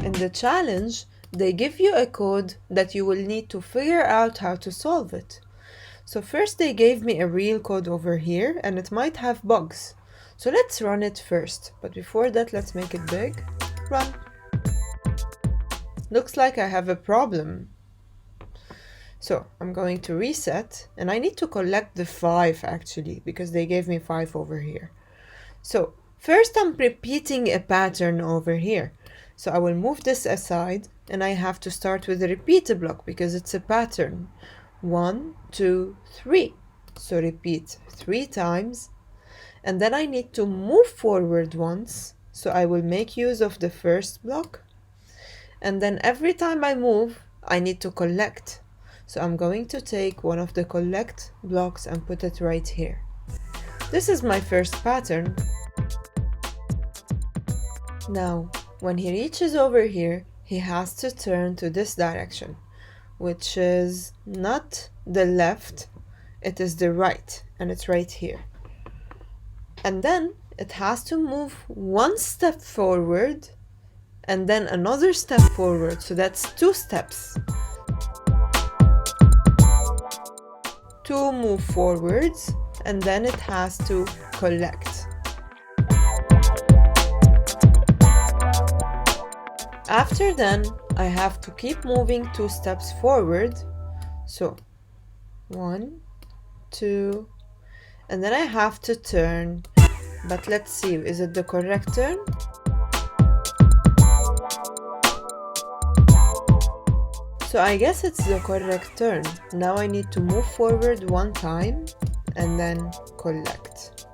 In the challenge, they give you a code that you will need to figure out how to solve it. So first they gave me a real code over here and it might have bugs. So let's run it first, but before that let's make it big. Run. Looks like I have a problem. So I'm going to reset and I need to collect the 5 actually because they gave me 5 over here. So first I'm repeating a pattern over here. So I will move this aside and I have to start with a repeat block because it's a pattern. 1, 2, 3. So repeat 3 times. And then I need to move forward once. So I will make use of the first block. And then every time I move, I need to collect. So I'm going to take one of the collect blocks and put it right here. This is my first pattern. Now, when he reaches over here, he has to turn to this direction, which is not the left, it is the right, and it's right here. And then it has to move 1 step forward and then another step forward, so that's 2 steps. 2 move forwards, and then it has to collect. After then, I have to keep moving 2 steps forward. So 1, 2, and then I have to turn. But let's see, is it the correct turn? So I guess it's the correct turn. Now I need to move forward 1 time and then collect.